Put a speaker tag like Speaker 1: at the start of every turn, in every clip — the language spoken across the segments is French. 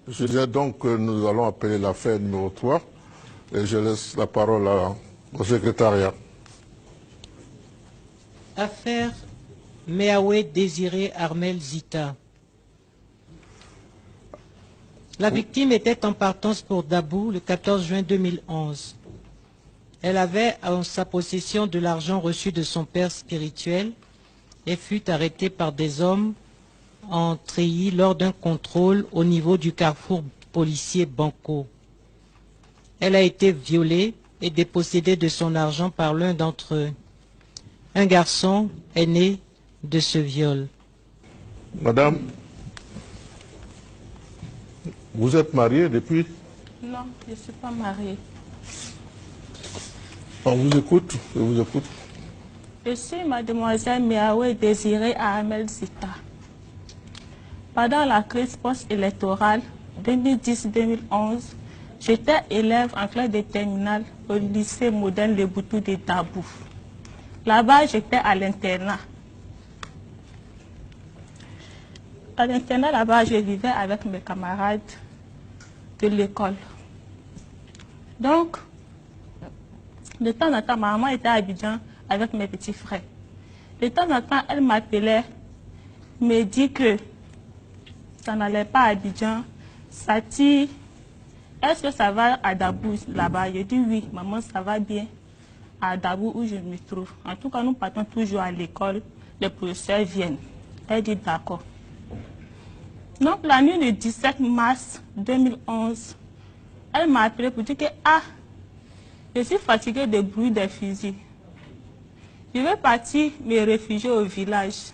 Speaker 1: Je disais donc que nous allons appeler l'affaire numéro 3 et je laisse la parole au secrétariat.
Speaker 2: Affaire Meawe Désiré Armel Zita. La victime était en partance pour Dabou le 14 juin 2011. Elle avait en sa possession de l'argent reçu de son père spirituel et fut arrêtée par des hommes en treillis lors d'un contrôle au niveau du carrefour policier Banco. Elle a été violée et dépossédée de son argent par l'un d'entre eux. Un garçon est né de ce viol.
Speaker 1: Madame, vous êtes mariée depuis?
Speaker 3: Non, je ne suis pas mariée.
Speaker 1: On vous écoute, je vous écoute.
Speaker 3: Je suis mademoiselle Meawe Désiré Armel Zita. Pendant la crise post-électorale 2010-2011, j'étais élève en classe de terminale au lycée moderne Le Boutou de Dabou. Là-bas, j'étais à l'internat. À l'internat, là-bas, je vivais avec mes camarades de l'école. Donc, de temps en temps, ma maman était à Abidjan avec mes petits frères. De temps en temps, elle m'appelait, me dit que ça n'allait pas à Abidjan. Sati, est-ce que ça va à Dabou là-bas? Je dis oui, maman, ça va bien à Dabou où je me trouve. En tout cas, nous partons toujours à l'école, les professeurs viennent. Elle dit d'accord. Donc, la nuit du 17 mars 2011, elle m'a appelé pour dire que je suis fatiguée des bruits des fusils. Je vais partir me réfugier au village.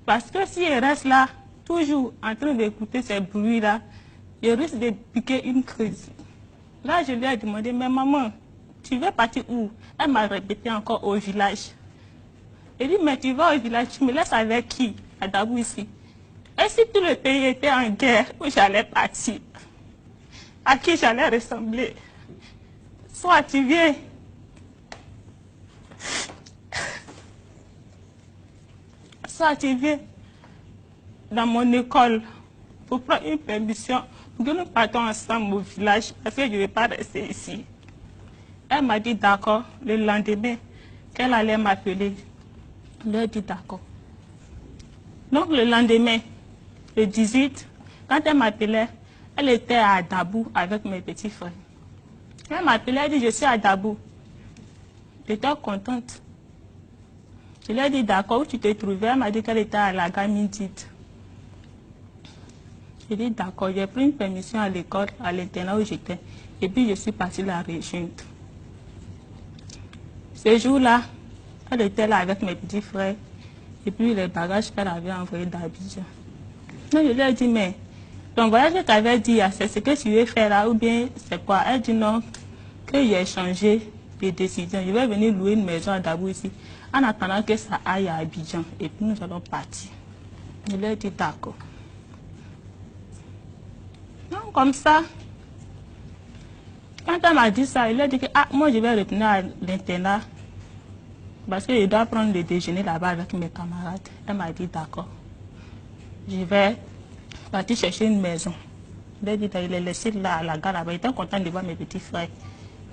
Speaker 3: Parce que si je reste là, toujours en train d'écouter ces bruits-là, je risque de piquer une crise. Là, je lui ai demandé, mais maman, tu veux partir où? Elle m'a répété encore au village. Elle dit, mais tu vas au village, tu me laisses avec qui? À Dabou ici. Et si tout le pays était en guerre, où j'allais partir? À qui j'allais ressembler? Soit tu viens. Soit tu viens dans mon école pour prendre une permission pour que nous partons ensemble au village parce que je ne vais pas rester ici. Elle m'a dit d'accord. Le lendemain, qu'elle allait m'appeler, je lui ai dit d'accord. Donc le lendemain, le 18, quand elle m'appelait, elle était à Dabou avec mes petits frères. Elle m'appelait, elle dit je suis à Dabou. J'étais contente. Je lui ai dit d'accord, où tu te trouvais? Elle m'a dit qu'elle était à la gare Mindite. J'ai dit d'accord, j'ai pris une permission à l'école, à l'internat où j'étais. Et puis je suis partie la rejoindre. Ce jour-là, elle était là avec mes petits frères. Et puis les bagages qu'elle avait envoyés d'Abidjan. Donc je lui ai dit, mais ton voyage que tu avais dit, c'est ce que tu veux faire là ou bien c'est quoi? Elle dit non, que j'ai changé de décision. Je vais venir louer une maison à Dabou ici en attendant que ça aille à Abidjan. Et puis nous allons partir. Je lui ai dit d'accord. Donc comme ça, quand elle m'a dit ça, il a dit que moi je vais retourner à l'internat parce que je dois prendre le déjeuner là-bas avec mes camarades. Elle m'a dit d'accord. Je vais partir chercher une maison. Il a dit qu'il est laissé là à la gare là-bas. Il était content de voir mes petits frères.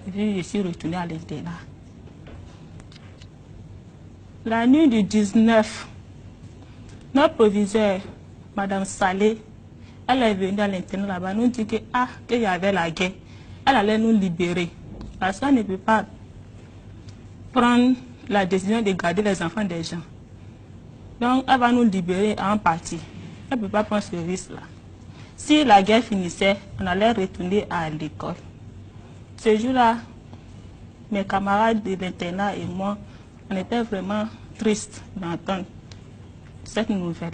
Speaker 3: Et puis je suis retournée à l'internat. La nuit du 19, notre proviseur, Madame Salé, elle est venue à l'internat là-bas, nous dit qu'il y avait la guerre. Elle allait nous libérer. Parce qu'elle ne peut pas prendre la décision de garder les enfants des gens. Donc, elle va nous libérer en partie. Elle ne peut pas prendre ce risque-là. Si la guerre finissait, on allait retourner à l'école. Ce jour-là, mes camarades de l'internat et moi, on était vraiment tristes d'entendre cette nouvelle.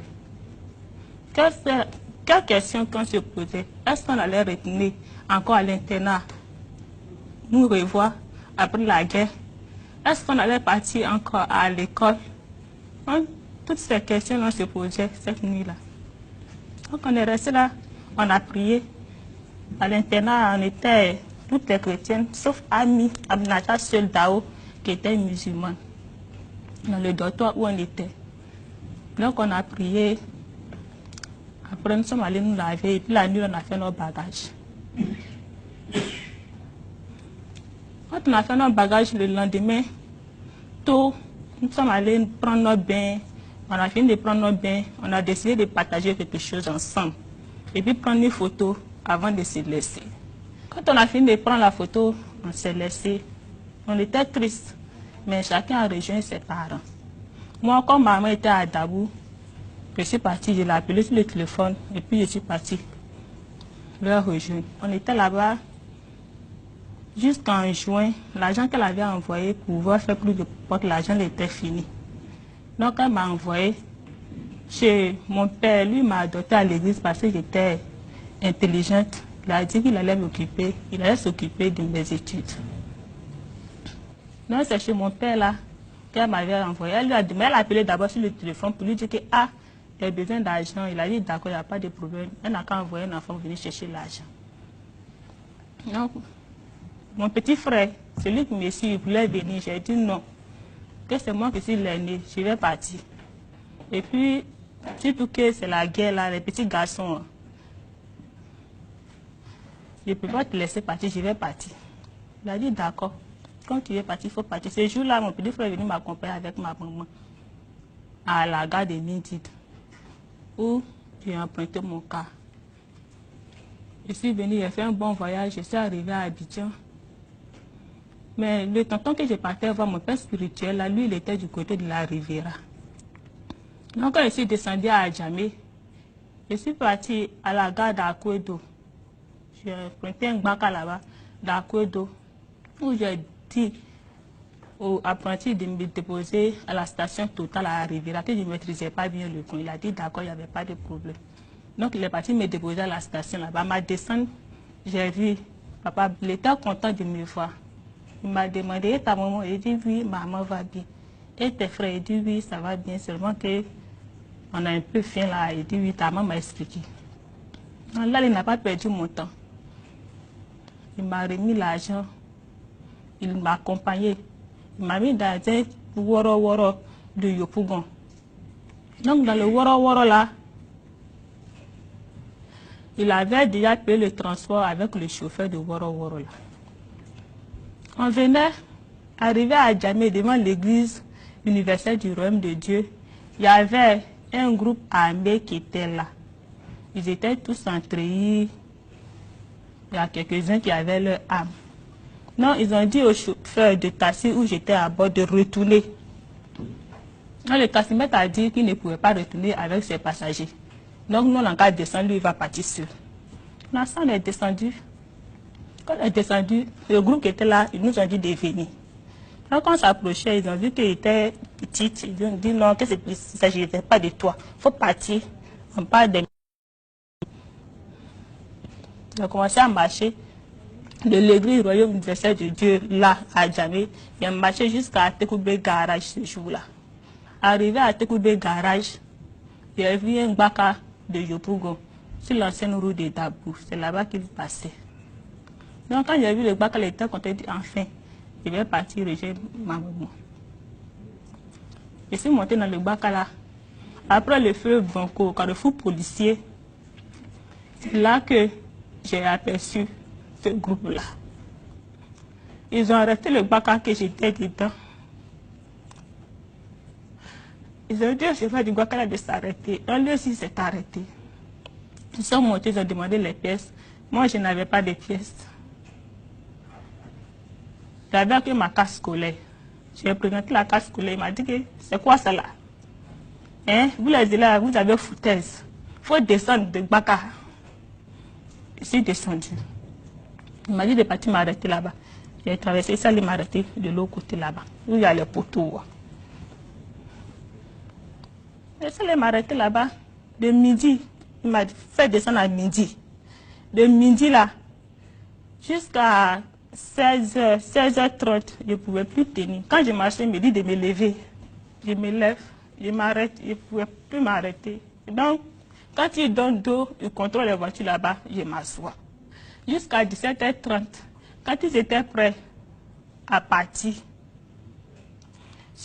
Speaker 3: Quelle question qu'on se posait? Est-ce qu'on allait retourner encore à l'internat, nous revoir après la guerre? Est-ce qu'on allait partir encore à l'école? Toutes ces questions on se posaient cette nuit-là. Donc on est resté là, on a prié. À l'internat, on était toutes les chrétiennes, sauf Ami Abnata seul Dao, qui était musulmane, dans le dortoir où on était. Donc on a prié. Après, nous sommes allés nous laver et puis la nuit, on a fait nos bagages. Quand on a fait nos bagages le lendemain, tôt, nous sommes allés prendre nos bains. On a fini de prendre nos bains. On a décidé de partager quelque chose ensemble. Et puis prendre une photo avant de se laisser. Quand on a fini de prendre la photo, on s'est laissé. On était tristes, mais chacun a rejoint ses parents. Moi, quand maman était à Dabou, je suis partie, je l'ai appelé sur le téléphone et puis je suis partie leur rejoindre. On était là-bas jusqu'en juin. L'argent qu'elle avait envoyé pour pouvoir faire plus de portes, l'argent était fini. Donc elle m'a envoyé chez mon père. Lui m'a adopté à l'église parce que j'étais intelligente. Il a dit qu'il allait m'occuper, il allait s'occuper de mes études. Donc c'est chez mon père là qu'elle m'avait envoyé. Elle a appelé d'abord sur le téléphone pour lui dire que il a besoin d'argent. Il a dit d'accord, il n'y a pas de problème. Elle n'a qu'à envoyer un enfant venir chercher l'argent. Donc mon petit frère, celui qui me suit, il voulait venir. J'ai dit non, que c'est moi qui suis l'aîné, je vais partir. Et puis, surtout que c'est la guerre là, les petits garçons, je ne peux pas te laisser partir, je vais partir. Il a dit d'accord, quand tu veux partir, il faut partir. Ce jour-là, mon petit frère est venu m'accompagner avec ma maman à la gare de Mindid, où j'ai emprunté mon car. Je suis venu, j'ai fait un bon voyage, je suis arrivé à Abidjan. Mais le tonton que je partais voir, mon père spirituel, là, lui, il était du côté de la Riviera. Donc, quand je suis descendu à Adjamé, je suis parti à la gare d'Akwedo. J'ai emprunté un baka là-bas, d'Akwedo, où j'ai dit aux apprentis de me déposer à la station Total à la Riviera, que je ne maîtrisais pas bien le coin. Il a dit d'accord, il n'y avait pas de problème. Donc, il est parti me déposer à la station là-bas. À ma descente, j'ai vu papa, il était content de me voir. Il m'a demandé, et ta maman? Il dit oui, maman va bien. Et tes frères? Il dit oui, ça va bien, seulement que on a un peu faim là. Il dit oui, ta maman m'a expliqué. Donc là, il n'a pas perdu mon temps. Il m'a remis l'argent. Il m'a accompagné. Il m'a mis dans un woro de Yopougon. Donc dans le woro là, il avait déjà payé le transport avec le chauffeur de woro là. On venait, arriver à Adjamé devant l'église universelle du Royaume de Dieu. Il y avait un groupe armé qui était là. Ils étaient tous entrés. Il y a quelques-uns qui avaient leur arme. Non, ils ont dit au chauffeur de taxi où j'étais à bord de retourner. Non, le taximètre a dit qu'il ne pouvait pas retourner avec ses passagers. Donc nous, on a descendu, lui, il va partir seul. On est descendu. Quand on est descendu, le groupe qui était là, ils nous ont dit de venir. Donc quand on s'approchait, ils ont vu qu'il était petit. Ils ont dit non, que il ne s'agissait pas de toi. Il faut partir. On parle de... Ils ont commencé à marcher de l'église royaume universelle de Dieu, là, à Adjamé. Ils ont marché jusqu'à Tekoubé Garage ce jour-là. Arrivé à Tekoubé Garage, il y a vu un baka de Yopougon sur l'ancienne route de Dabou. C'est là-bas qu'il passait. Donc quand j'ai vu le baka, il était content, il dit enfin, je vais partir rejoindre ma maman. Je suis monté dans le baka là. Après le feu Banco, carrefour policier, c'est là que j'ai aperçu ce groupe-là. Ils ont arrêté le baka que j'étais dedans. Ils ont dit au chauffeur du baka de s'arrêter. Lui aussi s'est arrêté. Ils sont montés, ils ont demandé les pièces. Moi, je n'avais pas de pièces. J'avais que ma carte scolaire. J'ai présenté la carte scolaire. Il m'a dit que c'est quoi ça là? Hein? Vous les élèves, vous avez foutaise. Il faut descendre de baka. Je suis descendu. Il m'a dit de partir m'arrêter là-bas. J'ai traversé ça, il m'a arrêté de l'autre côté là-bas, où il y a les poteaux. Et ça, il m'a arrêté là-bas. De midi, il m'a fait descendre à midi. De midi là, jusqu'à 16h30, je ne pouvais plus tenir. Quand je marchais, il me dit de me lever. Je me lève, je m'arrête, je ne pouvais plus m'arrêter. Donc, quand il donne d'eau, il contrôle les voitures là-bas, je m'assois. Jusqu'à 17h30, quand ils étaient prêts à partir,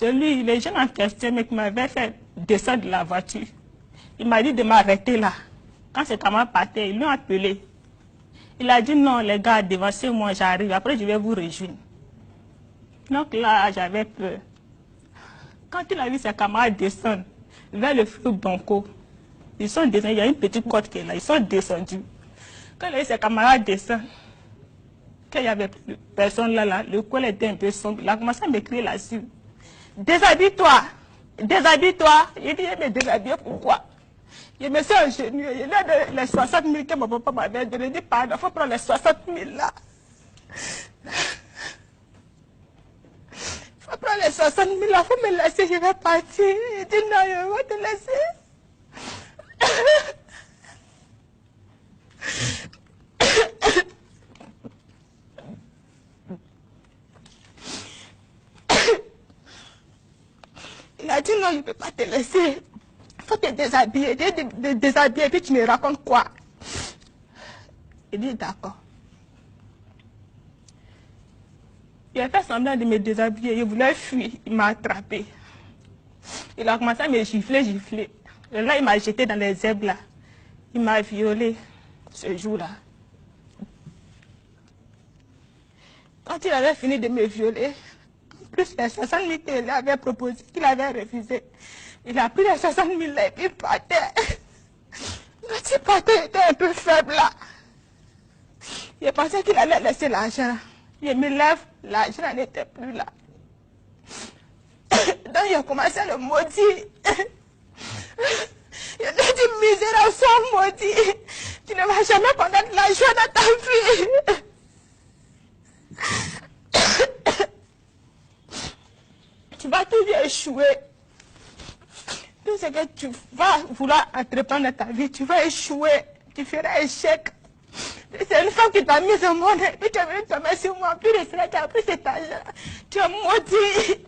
Speaker 3: les gens en question qui m'avaient fait descendre de la voiture, il m'a dit de m'arrêter là. Quand ses camarades partaient, ils l'ont appelé. Il a dit non, les gars, devancez-moi, j'arrive. Après, je vais vous rejoindre. Donc là, j'avais peur. Quand il a vu ses camarades descendre vers le feu Banco, ils sont descendus, il y a une petite côte qui est là, ils sont descendus. Quand il a vu ses camarades descendre, quand il n'y avait plus personne là, le col était un peu sombre, il a commencé à m'écrire là-dessus. Déshabille-toi, déshabille-toi. Il dit, mais déshabiller pourquoi? Je me suis ingénieux, il a donné les 60 000 que mon papa m'avait donné. Il dit, pardon, il faut prendre les 60 000 là. Il faut prendre les 60 000 là, il faut me laisser, je vais partir. Il dit, non, je vais te laisser. Il a dit, non, je ne peux pas te laisser. Il faut te déshabiller. Te déshabiller, puis tu me racontes quoi? Il dit, d'accord. Il a fait semblant de me déshabiller. Il voulait fuir. Il m'a attrapé. Il a commencé à me gifler. Et là, il m'a jeté dans les herbes là. Il m'a violé ce jour-là. Quand il avait fini de me violer, en plus les 60 000 qu'il avait proposé, qu'il avait refusé, il a pris les 60 000 là et puis il partait. Quand il partait, il était un peu faible là. Il pensait qu'il allait laisser l'argent. Je me lève, l'argent n'était plus là. Donc il a commencé à le maudire. Il a dit, misérable, sois maudit. Tu ne vas jamais connaître l'argent dans ta vie. Tu vas toujours échouer. Tout ce que tu vas vouloir entreprendre dans ta vie, tu vas échouer. Tu feras échec. C'est une femme qui t'a mise au monde, et puis tu es venu tomber sur moi, puis tu as pris cet argent. Tu es maudit.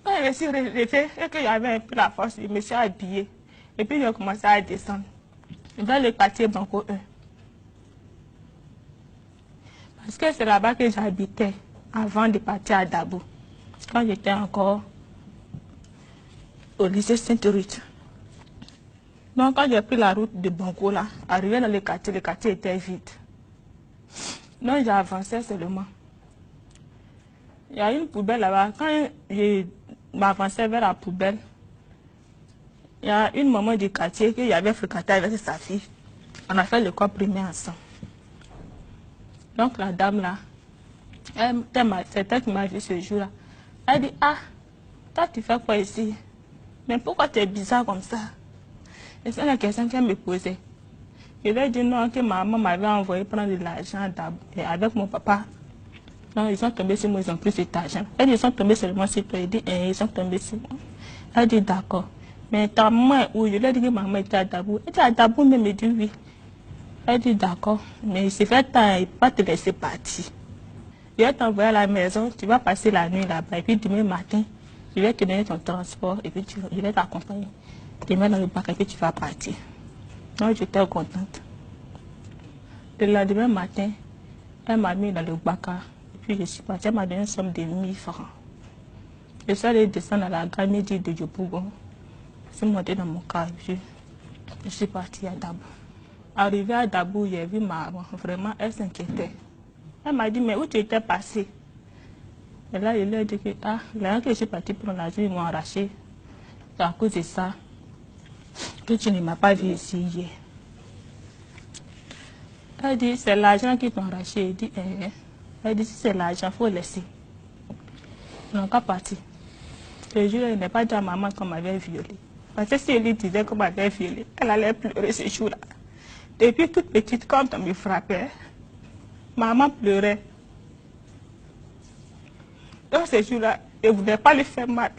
Speaker 3: Quand je me suis relevée et que j'avais un peu la force, je me suis habillée. Et puis j'ai commencé à descendre vers le quartier Banco 1. Parce que c'est là-bas que j'habitais avant de partir à Dabou. Quand j'étais encore au lycée Sainte-Ruth. Donc quand j'ai pris la route de Banco là, arrivé dans le quartier était vide. Donc j'avançais seulement. Il y a une poubelle là-bas. Quand je m'avançais vers la poubelle, il y a une maman du quartier qui avait fréquenté avec sa fille. On a fait l'école primaire ensemble. Donc la dame là, c'est elle qui m'a vu ce jour-là. Elle dit, ah, toi tu fais quoi ici? Mais pourquoi tu es bizarre comme ça? Et c'est la question qu'elle me posait. Je lui ai dit non, que maman m'avait envoyé prendre de l'argent avec mon papa. Non, ils sont tombés sur moi, ils ont pris cet argent. Elle dit, ils sont tombés seulement sur toi. Elle dit, ils sont tombés sur moi. Elle dit, d'accord. Mais ta maman est où? Je lui ai dit que maman était à Dabou. Elle dit, à Dabou, mais me dit oui. Elle dit, d'accord. Mais il s'est fait temps, il ne peut pas te laisser partir. Je vais t'envoyer à la maison, tu vas passer la nuit là-bas. Et puis demain matin, je vais te donner ton transport. Et puis je vais t'accompagner. Demain dans le bac, et puis tu vas partir. Donc j'étais contente. Le lendemain matin, elle m'a mis dans le bac. Puis je suis partie, elle m'a donné une somme de 1000 francs. Je suis allée descendre à la gare midi de Djopougon. Je suis montée dans mon car, puis je suis partie à Dabou. Arrivée à Dabou, j'ai vu maman, vraiment, elle s'inquiétait. Elle m'a dit, mais où tu étais passée? Et là, je lui ai dit que, ah, là que je suis partie pour l'argent, ils m'ont arraché. C'est à cause de ça que tu ne m'as pas vu ici hier. Elle dit, c'est l'argent qui t'ont arraché. Elle dit, elle dit, si c'est l'argent, il faut laisser. Ils n'ont qu'à partir. Le jour, elle n'est pas dit à maman qu'on m'avait violée. Parce que si elle lui disait qu'on m'avait violée, elle allait pleurer ce jour-là. Depuis toute petite, quand on me frappait, maman pleurait. Donc ce jour-là, je ne voulais pas lui faire mal.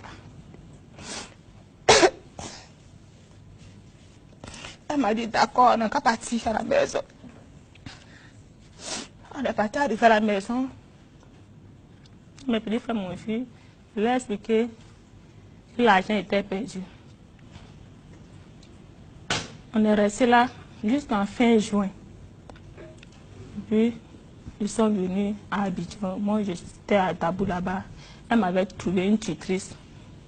Speaker 3: Elle m'a dit, d'accord, on n'a qu'à partir à la maison. On est parti arriver à la maison. Mes petits frères m'ont vu. Je lui ai expliqué que l'argent était perdu. On est resté là jusqu'en fin juin. Puis, Ils sont venus à Abidjan. Moi, j'étais à Dabou là-bas. Elle m'avait trouvé une tutrice.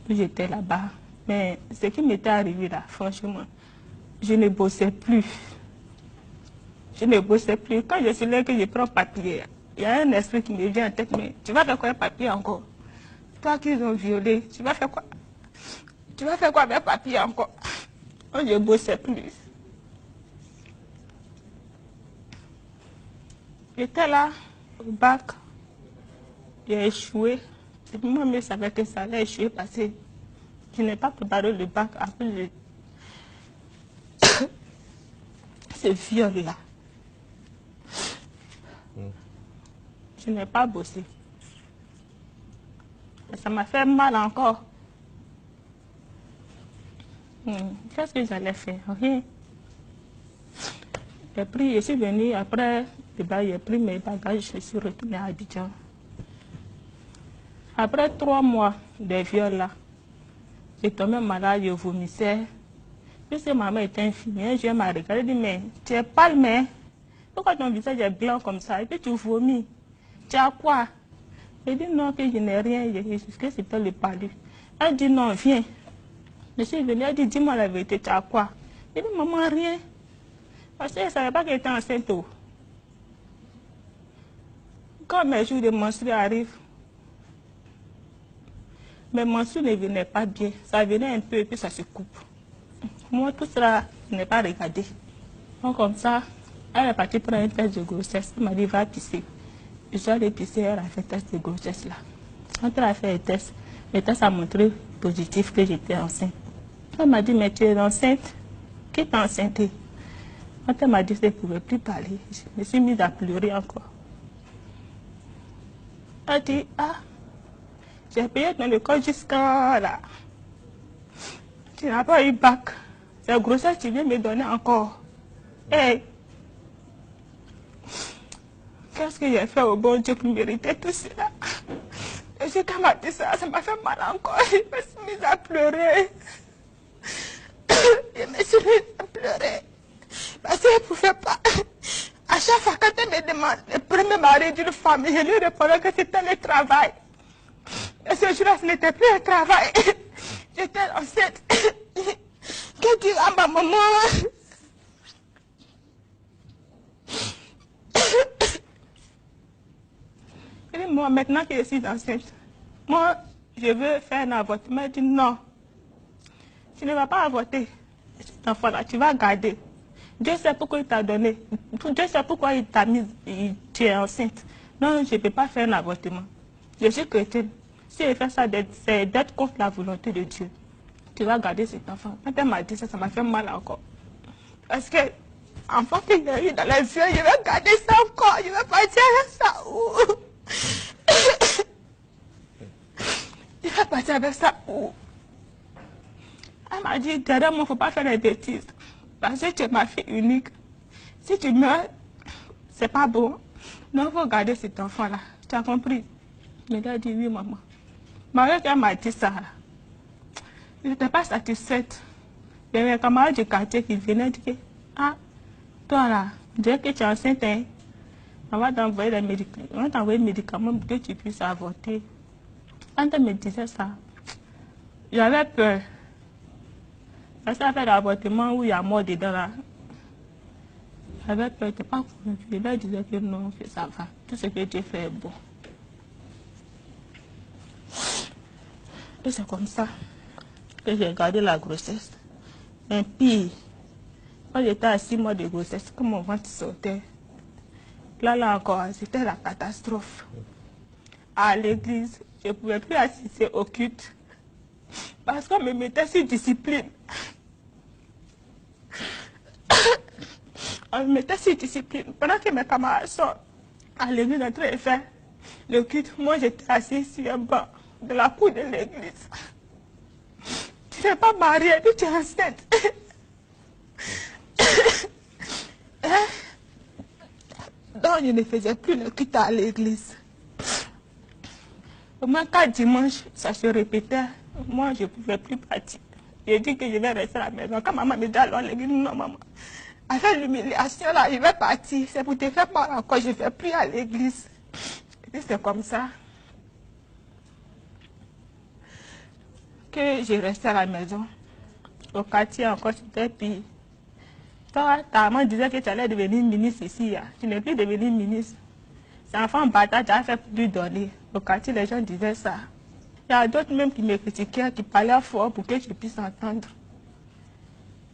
Speaker 3: J'étais là-bas. Mais ce qui m'était arrivé là, franchement, je ne bossais plus. Je ne bossais plus. Quand je suis là, que je prends papier, il y a un esprit qui me vient en tête. Mais tu vas faire quoi avec papier encore? Toi qui ont violé, tu vas faire quoi? Tu vas faire quoi avec papier encore? Quand je ne bossais plus. J'étais là, au bac, j'ai échoué. Et puis moi-même, je savais que ça allait échouer parce que je n'ai pas préparé le bac après ce viol-là. Je n'ai pas bossé. Et ça m'a fait mal encore. Qu'est-ce que j'allais faire? Rien. Je suis venue après le bac, j'ai pris mes bagages, je suis retournée à Abidjan. Après 3 mois de viol là, j'ai tombé malade, je vomissais. Puisque maman était infirmière, je m'a regardé et dit, mais tu es pâle, mais pourquoi ton visage est blanc comme ça? Et puis tu vomis. Tu as quoi? J'ai dit non, que je n'ai rien, que c'était le palu. Elle dit non, viens. Je suis venue, elle dit, dis-moi la vérité, tu as quoi? J'ai dit, maman, rien. Parce que je ne savais pas qu'elle était enceinte. Quand mes jours de menstrues arrivent, mes menstrues ne venaient pas bien. Ça venait un peu et puis ça se coupe. Moi, tout cela, je n'ai pas regardé. Donc, comme ça, elle est partie prendre un test de grossesse. Elle m'a dit, va pisser. Je suis allée pisser, elle a fait un test de grossesse là. Quand elle a fait le test a montré positif que j'étais enceinte. Elle m'a dit, mais tu es enceinte? Qui t'a enceinte? Quand elle m'a dit que je ne pouvais plus parler, je me suis mise à pleurer encore. Elle a dit, ah, j'ai payé ton école jusqu'à là. Tu n'as pas eu bac. C'est grossesse que tu viens me donner encore. Hey, qu'est-ce que j'ai fait au bon Dieu pour mériter tout cela? Et quand elle m'a dit ça, ça m'a fait mal encore. Je me suis mise à pleurer. Je me suis mise à pleurer. Parce que je ne pouvais pas. À chaque fois, quand elle me demande le premier mari d'une femme, je lui répondais que c'était le travail. Mais ce jour-là, ce n'était plus un travail. J'étais enceinte. Que tu as, ma maman? Et moi, maintenant que je suis enceinte, moi, je veux faire un avortement. Elle dit non. Tu ne vas pas avorter. Cet enfant-là, tu vas garder. Dieu sait pourquoi il t'a donné. Dieu sait pourquoi il t'a mis, tu es enceinte. Non, je ne peux pas faire un avortement. Je suis chrétienne. Si je fais ça, c'est d'être contre la volonté de Dieu. Tu vas garder cet enfant. Quand elle m'a dit ça, ça m'a fait mal encore. Parce que, enfant qu'il y a eu dans les yeux, je vais garder ça encore. Je vais partir avec ça où? Je vais partir avec ça où? Elle m'a dit, derrière moi, il ne faut pas faire des bêtises. Parce que tu es ma fille unique. Si tu meurs, c'est pas bon. Non, il faut garder cet enfant-là. Tu as compris? Mais elle a dit, oui, maman. Maman, quand elle m'a dit ça, je n'étais pas satisfaite. Il y avait un camarade du quartier qui venait dire, ah, toi là, dès que tu es enceinte, hein, on va t'envoyer des médicaments. On va t'envoyer des médicaments pour que tu puisses avorter. Quand elle me disait ça, j'avais peur. Parce que ça fait l'avortement où il y a mort dedans là. J'avais peur, je n'étais pas convaincue. Je lui disais que non, que ça va. Tout ce que Dieu fait est bon. Et c'est comme ça que j'ai gardé la grossesse. Mais pire, quand j'étais à 6 mois de grossesse, quand mon ventre sortait, là encore, c'était la catastrophe. À l'église, je ne pouvais plus assister au culte. Parce qu'on me mettait sur discipline. On me mettait sur discipline. Pendant que mes camarades sont à l'église en train de faire le culte, moi j'étais assise sur un banc de la cour de l'église. Tu n'es pas mariée, tu es enceinte. Donc je ne faisais plus le culte à l'église. Au moins 4 dimanches, ça se répétait. Moi, je ne pouvais plus partir. J'ai dit que je vais rester à la maison. Quand maman me dit alors à l'église, non maman, avec l'humiliation là, il va partir. C'est pour te faire mal encore, je ne vais plus à l'église. Et c'est comme ça que j'ai resté à la maison. Au quartier encore, c'était pire. Toi, ta maman disait que tu allais devenir ministre ici. Tu n'es plus devenu ministre. C'est enfant bâtard, tu as fait pour lui donner. Au quartier, les gens disaient ça. Il y a d'autres même qui me critiquaient, qui parlaient fort pour que je puisse entendre.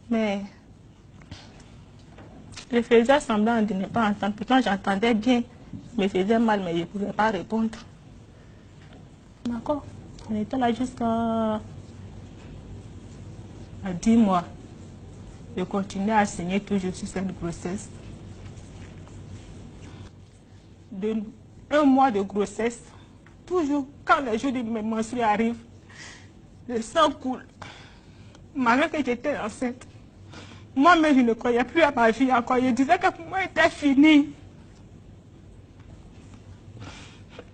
Speaker 3: Mais je faisais semblant de ne pas entendre. Pourtant, j'entendais bien. Je me faisais mal, mais je ne pouvais pas répondre. D'accord. On était là jusqu'à 10 mois. Je continuais à saigner toujours sur cette grossesse. De 1 mois de grossesse, toujours, quand le jour de mes menstrues arrive, le sang coule. Malgré que j'étais enceinte, moi-même, je ne croyais plus à ma vie encore. Je disais que pour moi, c'était fini.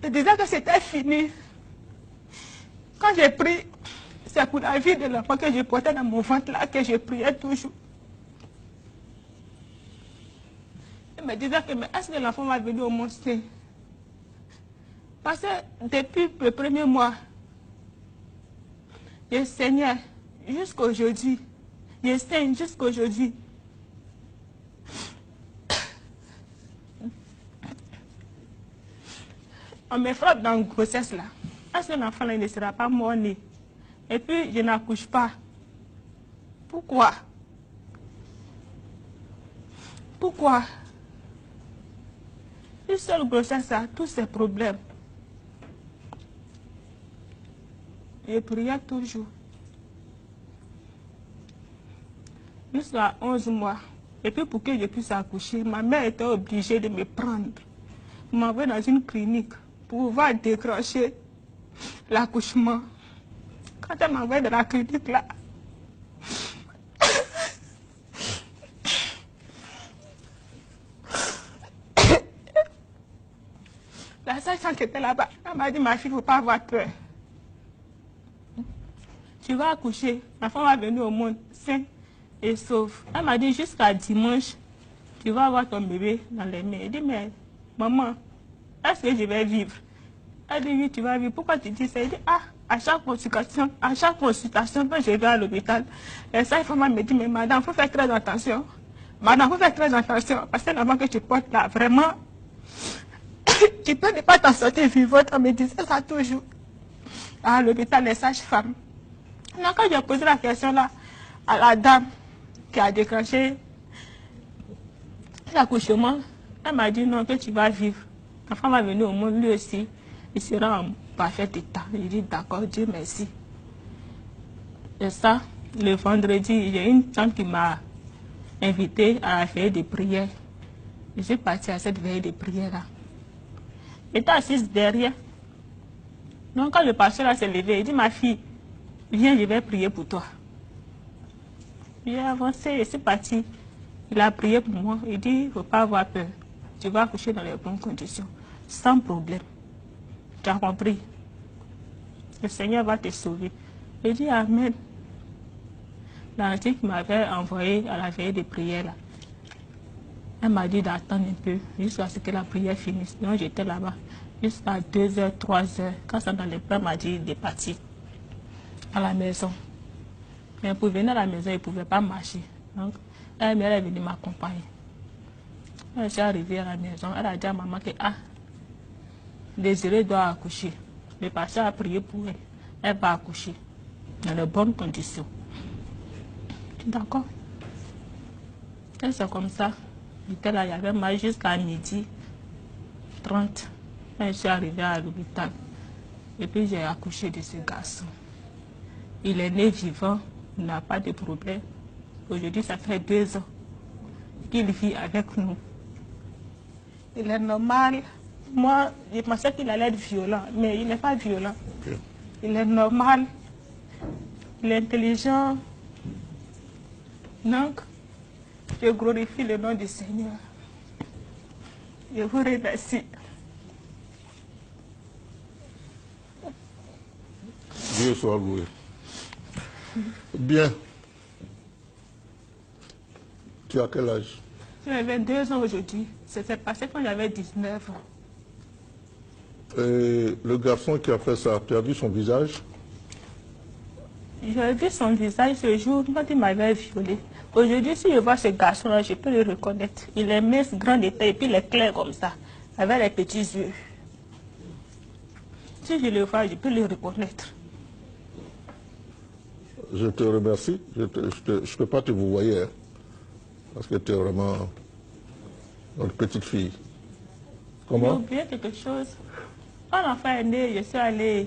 Speaker 3: Je disais que c'était fini. Quand j'ai pris, c'est pour la vie de l'enfant que je portais dans mon ventre là, que je priais toujours. Je me disais que, mais est-ce que l'enfant va venir au monde sain? Parce que depuis le premier mois, je saignais jusqu'à aujourd'hui. Je saigne jusqu'à aujourd'hui. On me frappe dans une grossesse là. Est-ce que l'enfant là ne sera pas mort-né? Et puis je n'accouche pas. Pourquoi? Pourquoi? Une seule grossesse a tous ces problèmes. Je priais toujours. Jusqu'à 11 mois. Et puis pour que je puisse accoucher, ma mère était obligée de me prendre, m'envoyer dans une clinique pour pouvoir décrocher l'accouchement. Quand elle m'envoie dans la clinique là, la sage-femme qui était là-bas, elle m'a dit, ma fille, il ne faut pas avoir peur. Tu vas accoucher, ma femme va venir au monde sain et sauf. Elle m'a dit, jusqu'à dimanche, tu vas avoir ton bébé dans les mains. Elle dit, mais maman, est-ce que je vais vivre? Elle dit, oui, tu vas vivre. Pourquoi tu dis ça? Elle dit, ah, à chaque consultation, quand je vais à l'hôpital, la sage-femme me dit, mais madame, il faut faire très attention. Madame, il faut faire très attention. Parce que l'enfant que tu portes là, vraiment, tu peux ne pas t'en sortir vivante. On me disait ça toujours. À l'hôpital, les sages-femmes. Donc, quand j'ai posé la question là à la dame qui a déclenché l'accouchement, elle m'a dit non, que tu vas vivre. L'enfant va venir au monde, lui aussi, il sera en parfait état. J'ai dit d'accord, Dieu merci. Et ça, le vendredi, j'ai une tante qui m'a invité à la veille de prière. Je suis partie à cette veille de prière là. J'étais assise derrière. Donc quand le pasteur s'est levé, il dit, ma fille, viens, je vais prier pour toi. J'ai avancé, je suis partie. Il a prié pour moi. Il dit, il ne faut pas avoir peur. Tu vas accoucher dans les bonnes conditions, sans problème. Tu as compris? Le Seigneur va te sauver. J'ai dit, amen. L'antique qui m'avait envoyé à la veille de prière, là, elle m'a dit d'attendre un peu jusqu'à ce que la prière finisse. Donc j'étais là-bas jusqu'à 2h, 3h. Quand ça dans les plans, elle m'a dit de partir à la maison. Mais pour venir à la maison, il ne pouvait pas marcher. Donc elle est venue m'accompagner. Elle est arrivée à la maison. Elle a dit à maman que Désiré doit accoucher. Le pasteur a prié pour elle. Elle va accoucher dans de bonnes conditions. D'accord. Et c'est comme ça. J'étais là, il y avait mal jusqu'à midi 30. Et je suis arrivée à l'hôpital. Et puis j'ai accouché de ce garçon. Il est né vivant, il n'a pas de problème. Aujourd'hui, ça fait 2 ans qu'il vit avec nous. Il est normal. Moi, je pensais qu'il allait être violent, mais il n'est pas violent. Okay. Il est normal. Il est intelligent. Donc, je glorifie le nom du Seigneur. Je vous remercie.
Speaker 1: Dieu soit loué. Bien. Tu as quel âge?
Speaker 3: J'avais 2 ans aujourd'hui. C'était passé quand j'avais 19 ans.
Speaker 1: Et le garçon qui a fait ça, tu as vu son visage?
Speaker 3: J'ai vu son visage ce jour quand il m'avait violé. Aujourd'hui, si je vois ce garçon-là, je peux le reconnaître. Il est mince, grand de taille, et puis il est clair comme ça, avec les petits yeux. Si je le vois, je peux le reconnaître.
Speaker 1: Je te remercie. Je ne peux pas te vous voyer, hein, parce que tu es vraiment notre petite fille.
Speaker 3: J'ai
Speaker 1: Comment?
Speaker 3: oublié quelque chose. Quand l'enfant est né, je suis allée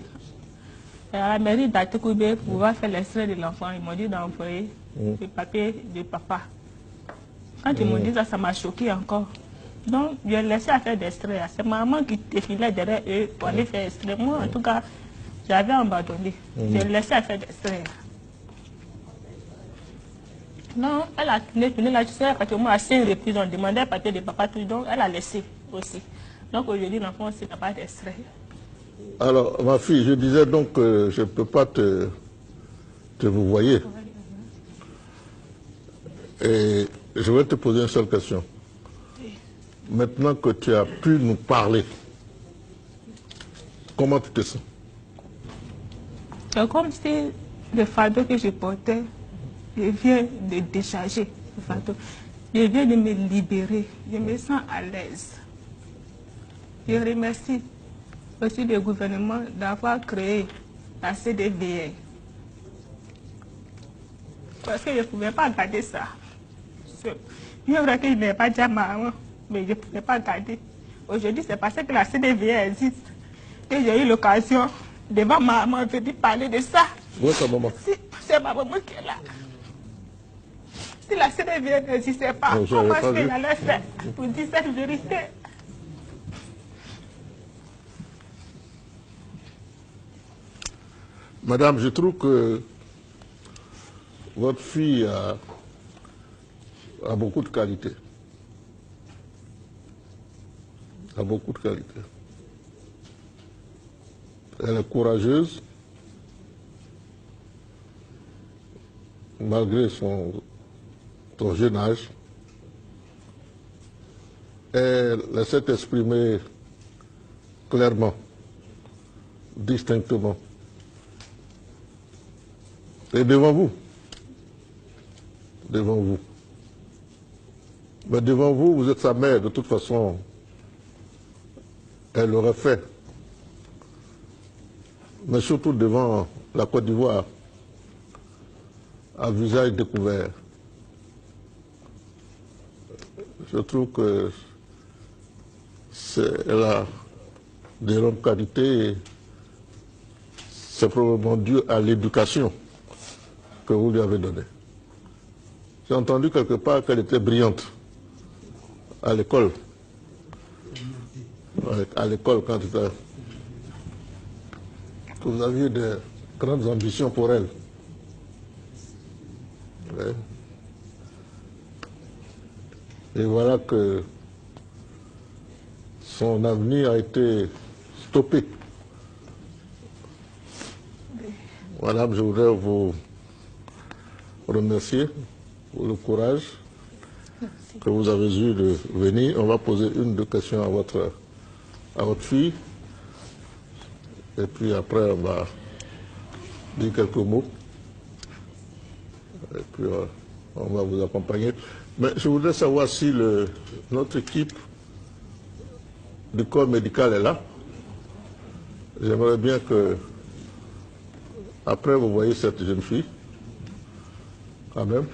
Speaker 3: à la mairie d'Atekoubé pour pouvoir faire l'extrait de l'enfant. Ils m'ont dit d'envoyer le papier de papa. Quand ils m'ont dit ça, ça m'a choqué encore. Donc, je laissé à faire d'extrait. C'est maman qui défilait derrière eux pour aller faire extrait. Moi, en tout cas, j'avais abandonné. Je laissé à faire d'extrait. Non, elle a tourné là, tu sais, parce que moi, à 5 reprises, on demandait un papier de papa, tout, donc elle a laissé aussi. Donc aujourd'hui, l'enfant aussi n'a pas d'extrait.
Speaker 1: Alors, ma fille, je disais donc que je ne peux pas te vous voyer. Et je vais te poser une seule question. Maintenant que tu as pu nous parler, comment tu te sens?
Speaker 3: C'est comme si le fardeau que je portais, je viens de décharger le fardeau. Je viens de me libérer. Je me sens à l'aise. Je remercie aussi le gouvernement d'avoir créé la CDVR. Parce que je ne pouvais pas garder ça. C'est vrai qu'il n'est pas déjà maman, mais je ne pouvais pas garder. Aujourd'hui, c'est parce que la CDVR existe que j'ai eu l'occasion devant maman de parler de ça.
Speaker 1: Où est ta maman?
Speaker 3: C'est ma maman qui est là. Si la CDVR n'existait pas,
Speaker 1: Non,
Speaker 3: comment est-ce qu'elle allait faire pour dire cette vérité?
Speaker 1: Madame, je trouve que votre fille a beaucoup de qualités. A beaucoup de qualités. Elle est courageuse, malgré son jeune âge. Elle essaie d'exprimer clairement, distinctement. Et devant vous. Devant vous. Mais devant vous, vous êtes sa mère. De toute façon, elle l'aurait fait. Mais surtout devant la Côte d'Ivoire, à visage découvert. Je trouve que elle a des grandes qualités et c'est probablement dû à l'éducation que vous lui avez donnée. J'ai entendu quelque part qu'elle était brillante à l'école. À l'école, quand que vous aviez de grandes ambitions pour elle. Ouais. Et voilà que son avenir a été stoppé. Madame, je voudrais vous remercier pour le courage que vous avez eu de venir. On va poser une ou deux questions à votre fille. Et puis après, on va dire quelques mots. Et puis, on va vous accompagner. Mais je voudrais savoir si notre équipe du corps médical est là. J'aimerais bien que, après, vous voyez cette jeune fille, quand même,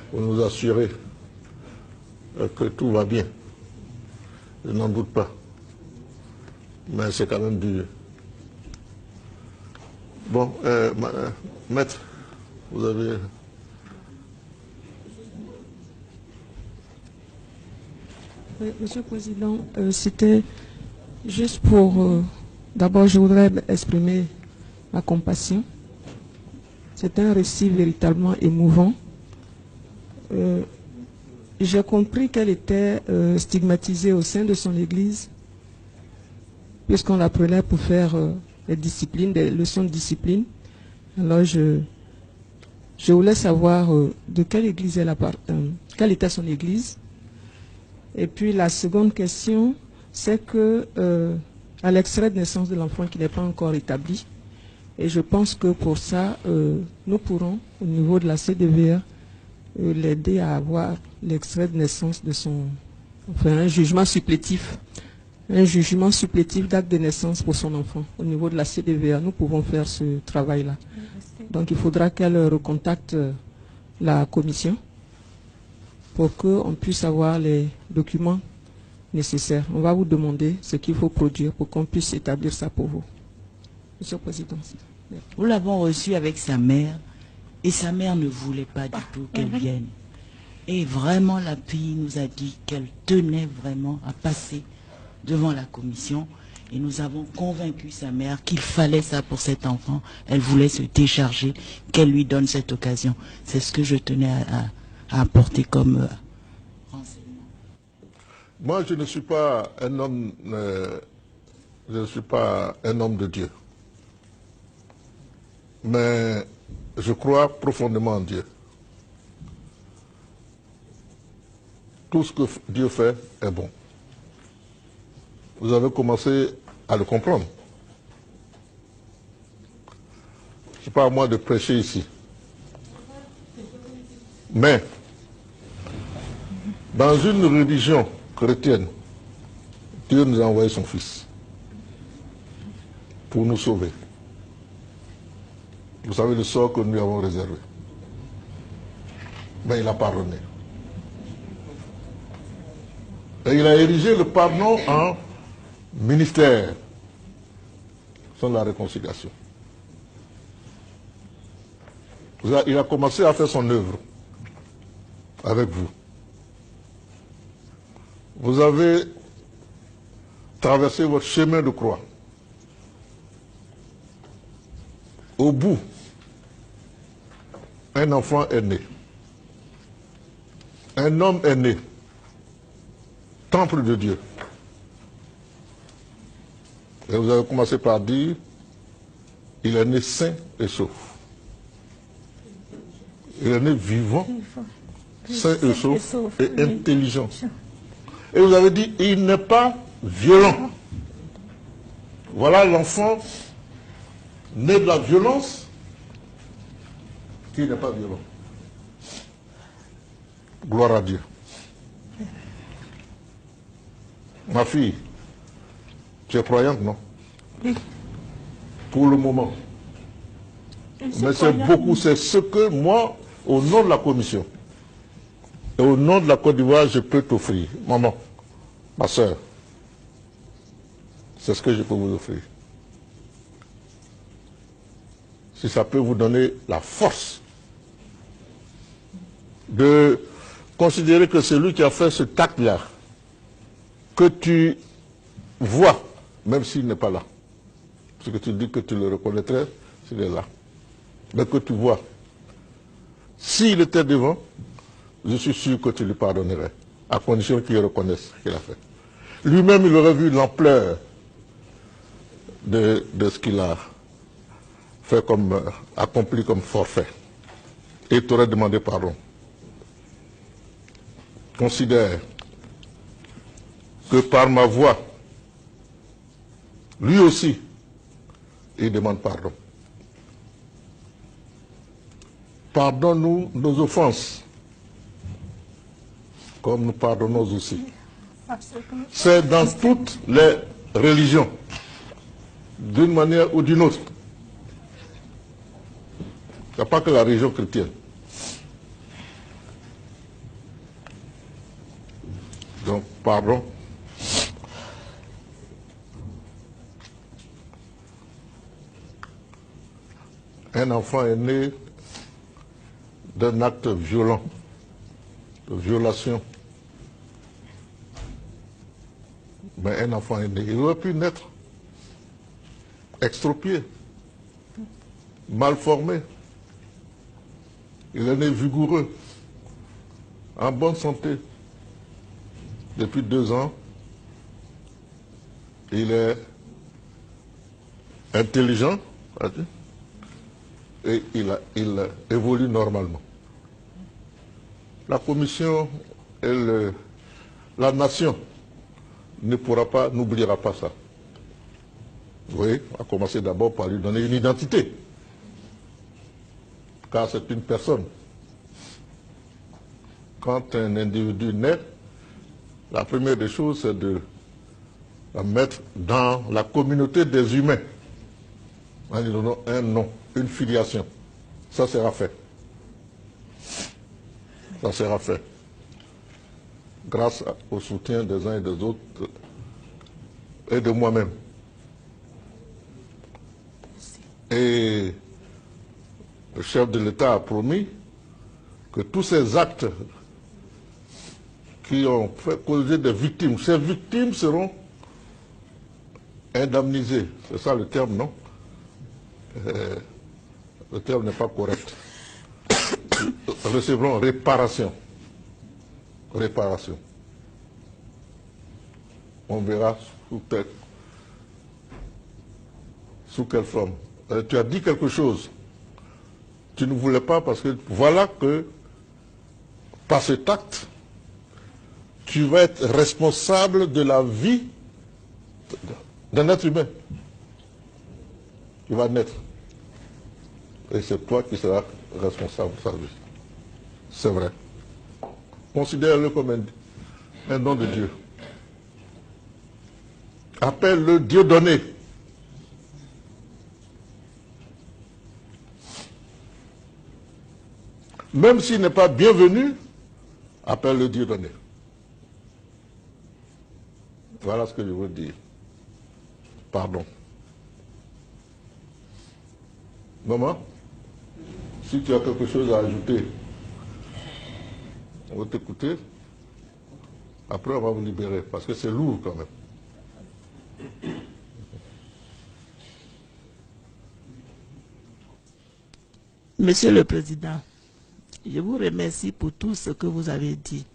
Speaker 1: pour nous assurer que tout va bien. Je n'en doute pas. Mais c'est quand même dur. Bon, maître, vous avez...
Speaker 4: Oui, Monsieur le Président, c'était juste pour... D'abord, je voudrais exprimer ma compassion. C'est un récit véritablement émouvant. J'ai compris qu'elle était stigmatisée au sein de son église, puisqu'on la prenait pour faire des leçons de discipline. Alors je Je voulais savoir de quelle église elle appartient, quelle était son église. Et puis la seconde question, c'est que à l'extrait de naissance de l'enfant qui n'est pas encore établi, et je pense que pour ça, nous pourrons, au niveau de la CDVR, l'aider à avoir l'extrait de naissance de son, enfin un jugement supplétif d'acte de naissance pour son enfant. Au niveau de la CDVR, nous pouvons faire ce travail-là. Donc il faudra qu'elle recontacte la commission pour qu'on puisse avoir les documents nécessaires. On va vous demander ce qu'il faut produire pour qu'on puisse établir ça pour vous. Monsieur le Président.
Speaker 5: Nous l'avons reçu avec sa mère et sa mère ne voulait pas du tout qu'elle vienne. Et vraiment la fille nous a dit qu'elle tenait vraiment à passer devant la commission et nous avons convaincu sa mère qu'il fallait ça pour cet enfant. Elle voulait se décharger, qu'elle lui donne cette occasion. C'est ce que je tenais à apporter comme renseignement.
Speaker 1: Moi, je ne suis pas un homme, je ne suis pas un homme de Dieu. Mais je crois profondément en Dieu. Tout ce que Dieu fait est bon. Vous avez commencé à le comprendre. Ce n'est pas à moi de prêcher ici. Mais, dans une religion chrétienne, Dieu nous a envoyé son Fils pour nous sauver. Vous savez le sort que nous lui avons réservé. Mais il a pardonné. Et il a érigé le pardon en ministère sans la réconciliation. Il a commencé à faire son œuvre avec vous. Vous avez traversé votre chemin de croix. Au bout, un enfant est né. Un homme est né. Temple de Dieu. Et vous avez commencé par dire, il est né sain et sauf. Il est né vivant, sain et sauf et intelligent. Et vous avez dit, il n'est pas violent. Voilà l'enfant né de la violence qui n'est pas violent. Gloire à Dieu. Ma fille, tu es croyante, non?
Speaker 3: Oui.
Speaker 1: Pour le moment. Mais c'est beaucoup, c'est ce que moi, au nom de la commission, et au nom de la Côte d'Ivoire, je peux t'offrir. Maman, ma soeur, c'est ce que je peux vous offrir. Si ça peut vous donner la force de considérer que c'est lui qui a fait ce acte-là, que tu vois, même s'il n'est pas là, parce que tu dis que tu le reconnaîtrais s'il est là, mais que tu vois, s'il était devant, je suis sûr que tu lui pardonnerais, à condition qu'il reconnaisse ce qu'il a fait. Lui-même, il aurait vu l'ampleur de ce qu'il a fait comme, accompli comme forfait, et il t'aurait demandé pardon. Considère que par ma voix, lui aussi, il demande pardon. Pardonne-nous nos offenses, comme nous pardonnons aussi. C'est dans toutes les religions, d'une manière ou d'une autre. Il n'y a pas que la religion chrétienne. Donc, pardon. Un enfant est né d'un acte violent, de violation. Mais un enfant est né. Il aurait pu naître extropié, mal formé. Il est né vigoureux, en bonne santé. Depuis 2 ans, il est intelligent, et il évolue normalement. La commission, la nation n'oubliera pas ça. Vous voyez, à commencer d'abord par lui donner une identité, car c'est une personne. Quand un individu naît, la première des choses, c'est de la mettre dans la communauté des humains, en lui donnant un nom, une filiation. Ça sera fait. Ça sera fait. Grâce au soutien des uns et des autres et de moi-même. Et le chef de l'État a promis que tous ces actes qui ont fait causer des victimes, ces victimes seront indemnisées. C'est ça le terme, non? Le terme n'est pas correct. Recevront réparation. Réparation. On verra sous quelle forme. Tu as dit quelque chose. Tu ne voulais pas parce que voilà que par cet acte, tu vas être responsable de la vie d'un être humain. Tu vas naître. Et c'est toi qui seras responsable de sa vie. C'est vrai. Considère-le comme un don de Dieu. Appelle-le Dieu donné. Même s'il n'est pas bienvenu, appelle-le Dieu donné. Voilà ce que je veux dire. Pardon. Maman, si tu as quelque chose à ajouter, on va t'écouter. Après, on va vous libérer, parce que c'est lourd quand même.
Speaker 6: Monsieur le Président, je vous remercie pour tout ce que vous avez dit.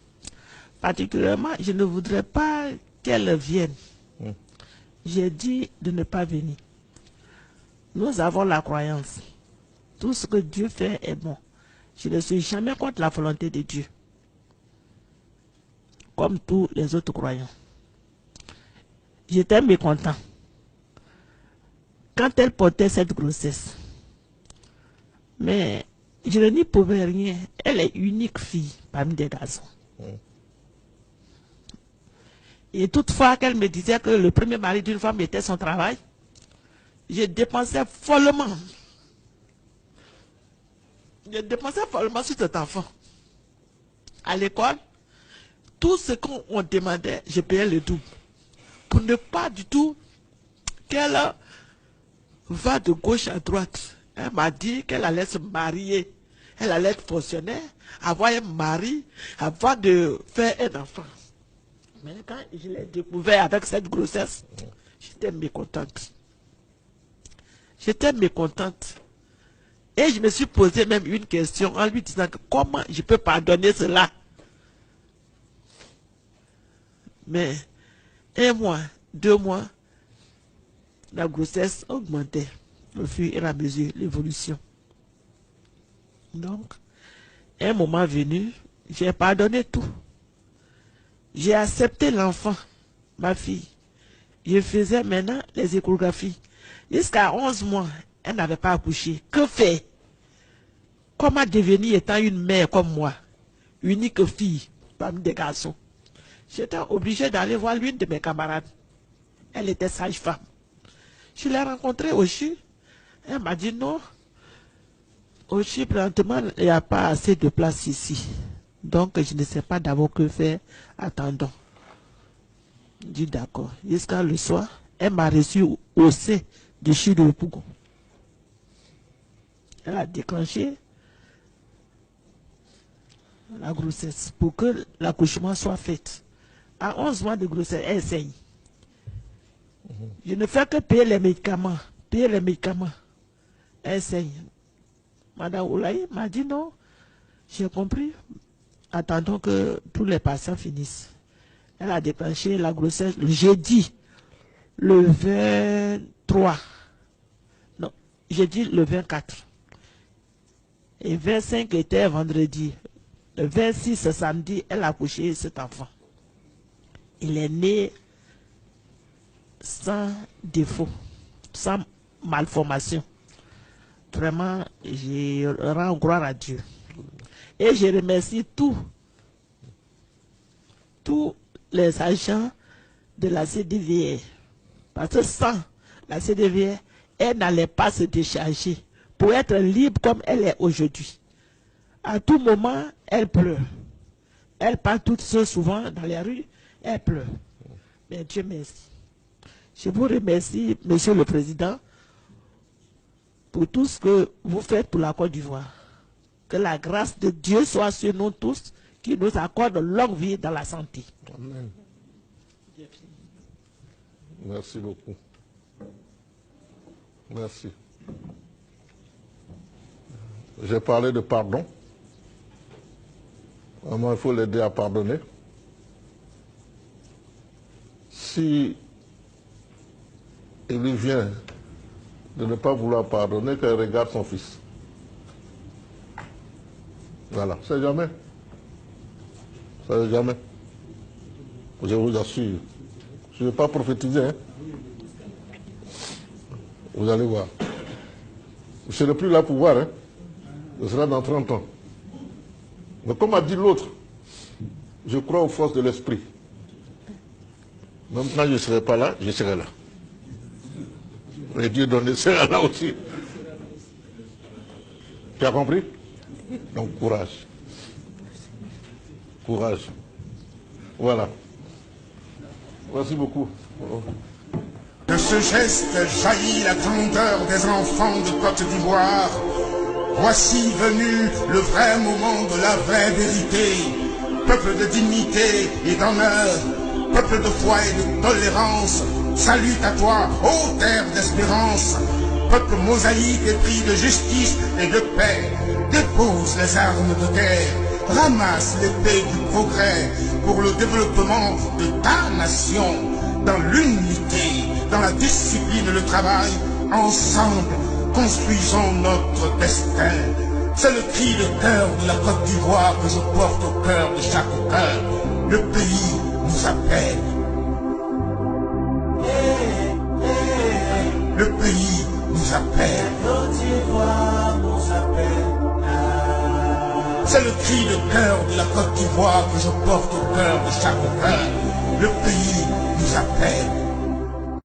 Speaker 6: Particulièrement, je ne voudrais pas qu'elle vienne. J'ai dit de ne pas venir. Nous avons la croyance. Tout ce que Dieu fait est bon. Je ne suis jamais contre la volonté de Dieu. Comme tous les autres croyants. J'étais mécontent. Quand elle portait cette grossesse. Mais je ne n'y pouvais rien. Elle est unique fille parmi des garçons. Et toutefois qu'elle me disait que le premier mari d'une femme était son travail, je dépensais follement. Je dépensais follement sur cet enfant. À l'école, tout ce qu'on demandait, je payais le double. Pour ne pas du tout qu'elle va de gauche à droite. Elle m'a dit qu'elle allait se marier. Elle allait être fonctionnaire, avoir un mari, avant de faire un enfant. Mais quand je l'ai découvert avec cette grossesse, j'étais mécontente. J'étais mécontente. Et je me suis posé même une question en lui disant que comment je peux pardonner cela. Mais 1 mois, 2 mois, la grossesse augmentait au fur et à mesure, l'évolution. Donc, un moment venu, j'ai pardonné tout. J'ai accepté l'enfant, ma fille. Je faisais maintenant les échographies. Jusqu'à 11 mois, elle n'avait pas accouché. Que faire? Comment devenir étant une mère comme moi, unique fille parmi des garçons? J'étais obligée d'aller voir l'une de mes camarades. Elle était sage-femme. Je l'ai rencontrée au CHU. Elle m'a dit non. Au CHU, présentement, il n'y a pas assez de place ici. Donc, je ne sais pas d'abord que faire. Attendons. Je dis d'accord. Jusqu'à le soir, elle m'a reçu au C du CHU de Pougon. Elle a déclenché la grossesse pour que l'accouchement soit fait. À 11 mois de grossesse, elle saigne. Je ne fais que payer les médicaments. Payer les médicaments. Elle saigne. Madame Oulaye m'a dit non. J'ai compris. Attendons que tous les patients finissent. Elle a déclenché la grossesse le jeudi, le 23. Non, jeudi le 24. Et 25 était vendredi. Le 26 samedi, elle a accouché cet enfant. Il est né sans défaut, sans malformation. Vraiment, je rends gloire à Dieu. Et je remercie tous les agents de la CDVR. Parce que sans la CDVR, elle n'allait pas se décharger pour être libre comme elle est aujourd'hui. À tout moment, elle pleure. Elle part toute seule souvent dans les rues, elle pleure. Mais Dieu merci. Je vous remercie, Monsieur le Président, pour tout ce que vous faites pour la Côte d'Ivoire. Que la grâce de Dieu soit sur nous tous, qui nous accorde longue vie dans la santé.
Speaker 1: Amen. Merci beaucoup. Merci. J'ai parlé de pardon. Vraiment, il faut l'aider à pardonner. Si il lui vient de ne pas vouloir pardonner, qu'elle regarde son fils. Voilà, c'est jamais. C'est jamais. Je vous assure. Je ne vais pas prophétiser. Hein? Vous allez voir. Je ne serai plus là pour voir. Hein? Ce sera dans 30 ans. Mais comme a dit l'autre, je crois aux forces de l'esprit. Même quand je ne serai pas là, je serai là. Et Dieu donné sera là aussi. Tu as compris? Donc courage. Courage. Voilà. Merci beaucoup.
Speaker 7: De ce geste jaillit la grandeur des enfants de Côte d'Ivoire. Voici venu le vrai moment de la vraie vérité. Peuple de dignité et d'honneur, peuple de foi et de tolérance, salut à toi, ô terre d'espérance. Peuple mosaïque épris de justice et de paix, dépose les armes de guerre, ramasse l'épée du progrès pour le développement de ta nation. Dans l'unité, dans la discipline et le travail, ensemble, construisons notre destin. C'est le cri de cœur de la Côte d'Ivoire que je porte au cœur de chaque cœur. Le pays nous appelle. Le pays nous appelle. C'est le cri de cœur de la Côte d'Ivoire que je porte au cœur de chaque cœur. Le pays nous appelle.